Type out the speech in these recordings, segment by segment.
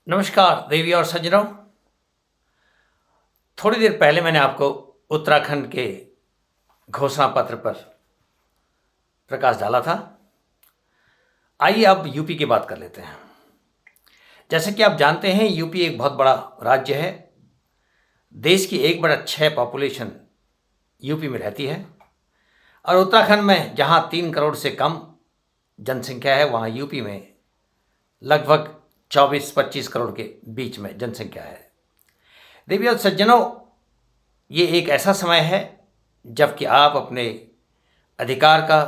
नमस्कार देवी और सज्जनों। थोड़ी देर पहले मैंने आपको उत्तराखंड के घोषणा पत्र पर प्रकाश डाला था। आइए अब यूपी की बात कर लेते हैं। जैसे कि आप जानते हैं, यूपी एक बहुत बड़ा राज्य है। देश की 1/6 पॉपुलेशन यूपी में रहती है और उत्तराखंड में जहां 3 करोड़ से कम जनसंख्या है, वहां यूपी में लगभग 24-25 करोड़ के बीच में जनसंख्या है। देवी और सज्जनों, ये एक ऐसा समय है जबकि आप अपने अधिकार का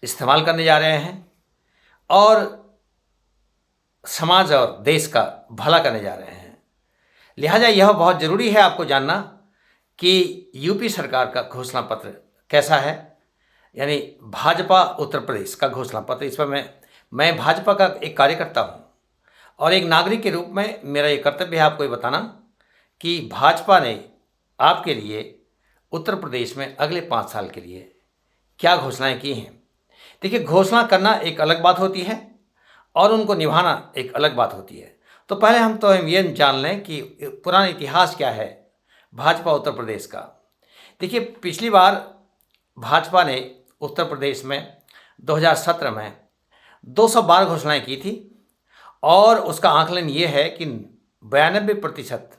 इस्तेमाल करने जा रहे हैं और समाज और देश का भला करने जा रहे हैं। लिहाजा यह बहुत ज़रूरी है आपको जानना कि यूपी सरकार का घोषणा पत्र कैसा है, यानी भाजपा उत्तर प्रदेश का घोषणा पत्र। इस पर मैं भाजपा का एक कार्यकर्ता हूँ और एक नागरिक के रूप में मेरा ये कर्तव्य है आपको ये बताना कि भाजपा ने आपके लिए उत्तर प्रदेश में अगले 5 साल के लिए क्या घोषणाएं की हैं। देखिए, घोषणा करना एक अलग बात होती है और उनको निभाना एक अलग बात होती है। तो पहले हम ये जान लें कि पुराना इतिहास क्या है भाजपा उत्तर प्रदेश का। देखिए, पिछली बार भाजपा ने उत्तर प्रदेश में 2017 में 212 घोषणाएं की थी और उसका आकलन ये है कि 92%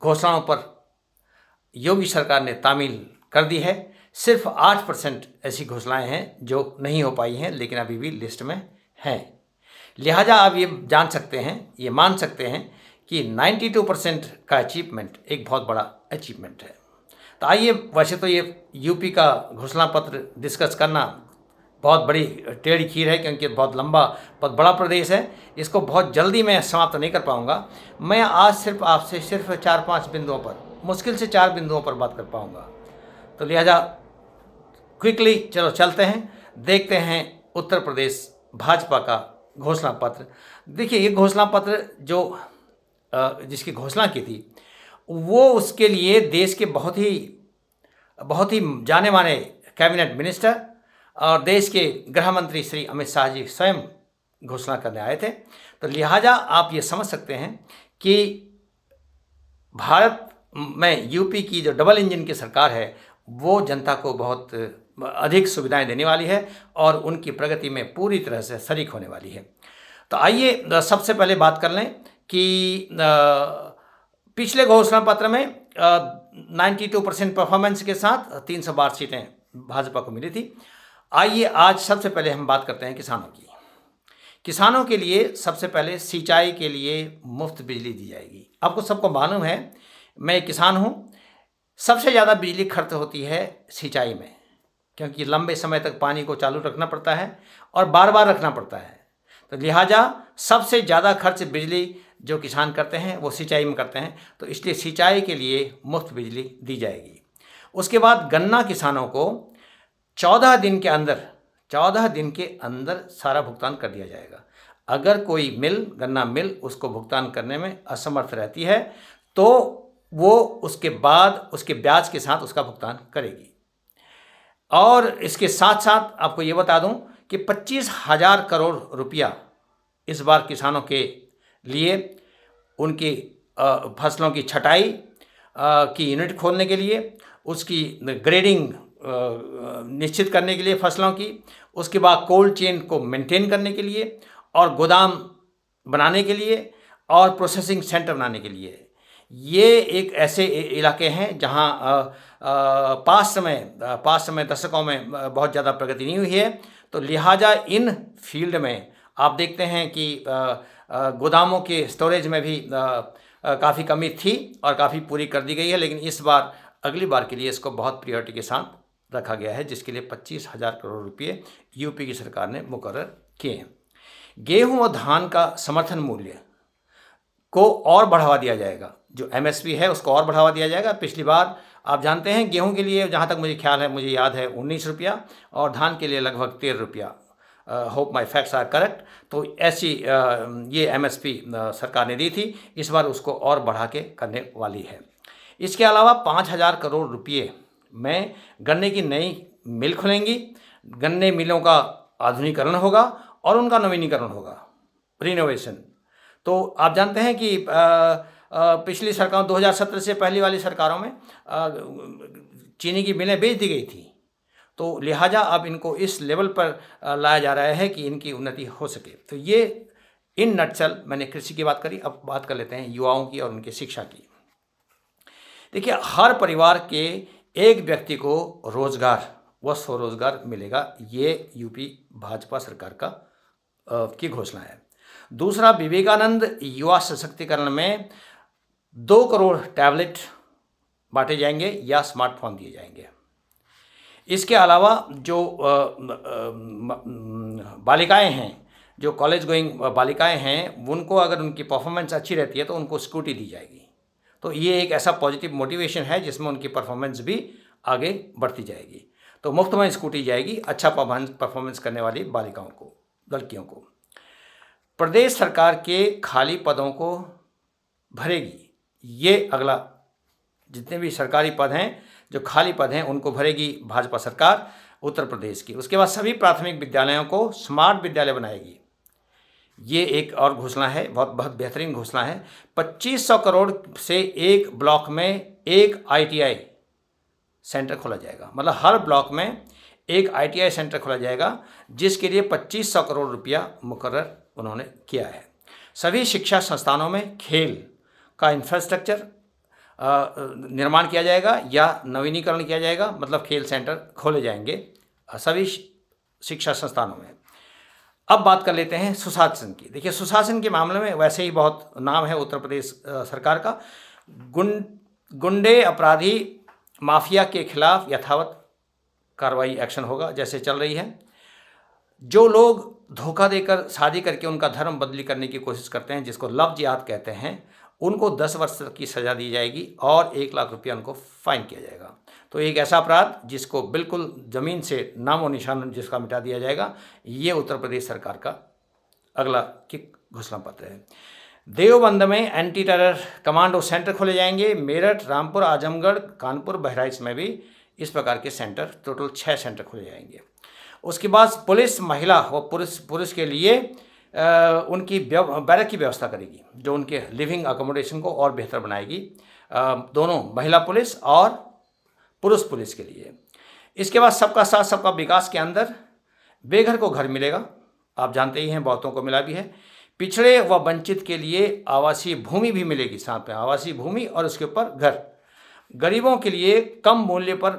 घोषणाओं पर योगी सरकार ने तामील कर दी है। सिर्फ 8% ऐसी घोषणाएं हैं जो नहीं हो पाई हैं, लेकिन अभी भी लिस्ट में हैं। लिहाजा आप ये जान सकते हैं, ये मान सकते हैं कि 92% का अचीवमेंट एक बहुत बड़ा अचीवमेंट है। तो आइए, वैसे तो ये यूपी का घोषणा पत्र डिस्कस करना बहुत बड़ी टेढ़ी खीर है, क्योंकि बहुत लंबा, बहुत बड़ा प्रदेश है। इसको बहुत जल्दी मैं समाप्त नहीं कर पाऊँगा। मैं आज सिर्फ आपसे 4-5 बिंदुओं पर, मुश्किल से 4 बिंदुओं पर बात कर पाऊँगा। तो लिहाजा क्विकली चलो चलते हैं, देखते हैं उत्तर प्रदेश भाजपा का घोषणा पत्र। देखिए, ये घोषणा पत्र जो जिसकी घोषणा की थी, वो उसके लिए देश के बहुत ही जाने माने कैबिनेट मिनिस्टर और देश के गृह मंत्री श्री अमित शाह जी स्वयं घोषणा करने आए थे। तो लिहाजा आप ये समझ सकते हैं कि भारत में यूपी की जो डबल इंजन की सरकार है, वो जनता को बहुत अधिक सुविधाएं देने वाली है और उनकी प्रगति में पूरी तरह से शरीक होने वाली है। तो आइए सबसे पहले बात कर लें कि पिछले घोषणा पत्र में 92% परफॉर्मेंस के साथ 312 सीटें भाजपा को मिली थी। आइए आज सबसे पहले हम बात करते हैं किसानों की। किसानों के लिए सबसे पहले सिंचाई के लिए मुफ्त बिजली दी जाएगी। आपको सबको मालूम है, मैं एक किसान हूँ। सबसे ज़्यादा बिजली खर्च होती है सिंचाई में, क्योंकि लंबे समय तक पानी को चालू रखना पड़ता है और बार बार रखना पड़ता है। तो लिहाजा सबसे ज़्यादा खर्च बिजली जो किसान करते हैं वो सिंचाई में करते हैं, तो इसलिए सिंचाई के लिए मुफ्त बिजली दी जाएगी। उसके बाद गन्ना किसानों को 14 दिन के अंदर सारा भुगतान कर दिया जाएगा। अगर कोई गन्ना मिल उसको भुगतान करने में असमर्थ रहती है, तो वो उसके बाद उसके ब्याज के साथ उसका भुगतान करेगी। और इसके साथ साथ आपको ये बता दूं कि 25,000 करोड़ रुपया इस बार किसानों के लिए उनकी फसलों की छटाई की यूनिट खोलने के लिए, उसकी ग्रेडिंग निश्चित करने के लिए फसलों की, उसके बाद कोल्ड चेन को मेंटेन करने के लिए और गोदाम बनाने के लिए और प्रोसेसिंग सेंटर बनाने के लिए। ये एक ऐसे इलाके हैं जहां पास समय दशकों में बहुत ज़्यादा प्रगति नहीं हुई है। तो लिहाजा इन फील्ड में आप देखते हैं कि गोदामों के स्टोरेज में भी काफ़ी कमी थी और काफ़ी पूरी कर दी गई है, लेकिन इस बार अगली बार के लिए इसको बहुत प्रायोरिटी के साथ रखा गया है, जिसके लिए 25,000 करोड़ रुपये यूपी की सरकार ने मुकर्रर किए हैं। गेहूं और धान का समर्थन मूल्य को और बढ़ावा दिया जाएगा। जो एमएसपी है उसको और बढ़ावा दिया जाएगा। पिछली बार आप जानते हैं गेहूं के लिए, जहां तक मुझे ख्याल है, मुझे याद है 19 रुपया और धान के लिए लगभग 13 रुपया। Hope my facts are correct. तो ऐसी ये एमएसपी सरकार ने दी थी, इस बार उसको और बढ़ा के करने वाली है। इसके अलावा 5,000 करोड़ रुपये में गन्ने की नई मिल खुलेंगी, गन्ने मिलों का आधुनिकरण होगा और उनका नवीनीकरण होगा, रिनोवेशन। तो आप जानते हैं कि पिछली सरकारों 2017 से पहली वाली सरकारों में चीनी की मिलें बेच दी गई थी, तो लिहाजा अब इनको इस लेवल पर लाया जा रहा है कि इनकी उन्नति हो सके। तो ये इन नटशल मैंने कृषि की बात करी। अब बात कर लेते हैं युवाओं की और उनकी शिक्षा की। देखिए, हर परिवार के एक व्यक्ति को रोजगार व स्वरोजगार मिलेगा, ये यूपी भाजपा सरकार की घोषणा है। दूसरा, विवेकानंद युवा सशक्तिकरण में 2 करोड़ टैबलेट बांटे जाएंगे या स्मार्टफोन दिए जाएंगे। इसके अलावा जो बालिकाएं हैं, जो कॉलेज गोइंग बालिकाएं हैं, उनको अगर उनकी परफॉर्मेंस अच्छी रहती है तो उनको स्कूटी दी जाएगी। तो ये एक ऐसा पॉजिटिव मोटिवेशन है जिसमें उनकी परफॉर्मेंस भी आगे बढ़ती जाएगी। तो मुफ्त में स्कूटी जाएगी अच्छा परफॉर्मेंस करने वाली बालिकाओं को, लड़कियों को। प्रदेश सरकार के खाली पदों को भरेगी, ये अगला, जितने भी सरकारी पद हैं, जो खाली पद हैं, उनको भरेगी भाजपा सरकार उत्तर प्रदेश की। उसके बाद सभी प्राथमिक विद्यालयों को स्मार्ट विद्यालय बनाएगी, ये एक और घोषणा है, बहुत बेहतरीन घोषणा है। 2500 करोड़ से एक ब्लॉक में एक ITI सेंटर खोला जाएगा, मतलब हर ब्लॉक में एक ITI सेंटर खोला जाएगा, जिसके लिए 2500 करोड़ रुपया मुकर्रर उन्होंने किया है। सभी शिक्षा संस्थानों में खेल का इंफ्रास्ट्रक्चर निर्माण किया जाएगा या नवीनीकरण किया जाएगा, मतलब खेल सेंटर खोले जाएंगे सभी शिक्षा संस्थानों में। अब बात कर लेते हैं सुशासन की। देखिए, सुशासन के मामले में वैसे ही बहुत नाम है उत्तर प्रदेश सरकार का। गुंडे अपराधी माफिया के खिलाफ यथावत कार्रवाई एक्शन होगा, जैसे चल रही है। जो लोग धोखा देकर शादी करके उनका धर्म बदली करने की कोशिश करते हैं, जिसको लव जिहाद कहते हैं, उनको 10 वर्ष तक की सज़ा दी जाएगी और 1 लाख रुपया उनको फाइन किया जाएगा। तो एक ऐसा अपराध जिसको बिल्कुल ज़मीन से नामो निशान जिसका मिटा दिया जाएगा, ये उत्तर प्रदेश सरकार का अगला की घोषणा पत्र है। देवबंद में एंटी टेरर कमांडो सेंटर खोले जाएंगे। मेरठ, रामपुर, आजमगढ़, कानपुर, बहराइच में भी इस प्रकार के सेंटर, टोटल 6 सेंटर खोले जाएंगे। उसके बाद पुलिस महिला और पुरुष के लिए उनकी बैरक की व्यवस्था करेगी, जो उनके लिविंग अकोमोडेशन को और बेहतर बनाएगी, दोनों महिला पुलिस और पुरुष पुलिस के लिए। इसके बाद सबका साथ सबका विकास के अंदर बेघर को घर मिलेगा, आप जानते ही हैं, बहुतों को मिला भी है। पिछड़े व वंचित के लिए आवासीय भूमि भी मिलेगी, साथ में आवासीय भूमि और उसके ऊपर घर। गरीबों के लिए कम मूल्य पर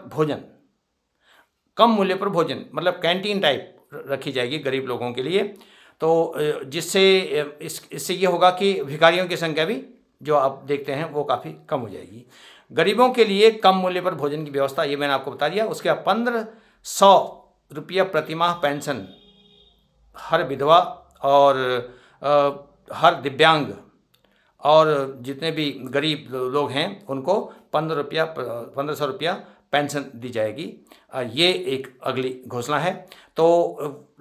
भोजन मतलब कैंटीन टाइप रखी जाएगी गरीब लोगों के लिए। तो जिससे इससे ये होगा कि भिखारियों की संख्या भी, जो आप देखते हैं, वो काफ़ी कम हो जाएगी। गरीबों के लिए कम मूल्य पर भोजन की व्यवस्था, ये मैंने आपको बता दिया। उसके बाद 1500 रुपया प्रतिमाह पेंशन हर विधवा और हर दिव्यांग और जितने भी गरीब लोग हैं उनको 1500 रुपया पेंशन दी जाएगी। ये एक अगली घोषणा है। तो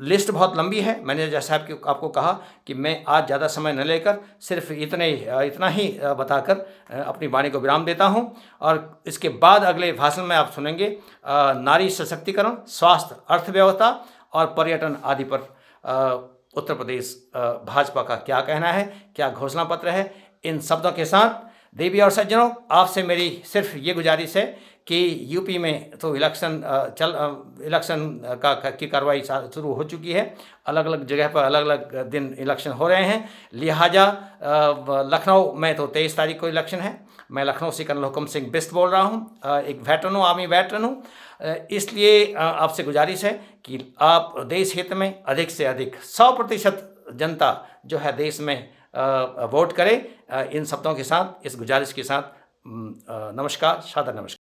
लिस्ट बहुत लंबी है, मैंने जैसा आपको कहा कि मैं आज ज़्यादा समय न लेकर सिर्फ इतना ही बताकर अपनी वाणी को विराम देता हूं। और इसके बाद अगले भाषण में आप सुनेंगे नारी सशक्तिकरण, स्वास्थ्य, अर्थव्यवस्था और पर्यटन आदि पर उत्तर प्रदेश भाजपा का क्या कहना है, क्या घोषणा पत्र है। इन शब्दों के साथ देवी और सज्जनों, आपसे मेरी सिर्फ ये गुजारिश है कि यूपी में तो इलेक्शन की कार्रवाई शुरू हो चुकी है। अलग अलग जगह पर अलग अलग दिन इलेक्शन हो रहे हैं। लिहाजा लखनऊ में तो 23 तारीख को इलेक्शन है। मैं लखनऊ से कर्नल हुक्म सिंह बिस्त बोल रहा हूँ, एक वेटरन हूँ, आर्मी वेटरन हूँ। इसलिए आपसे गुजारिश है कि आप देश हित में अधिक से अधिक 100% जनता जो है देश में वोट करे। इन शब्दों के साथ, इस गुजारिश के साथ नमस्कार, सादर नमस्कार।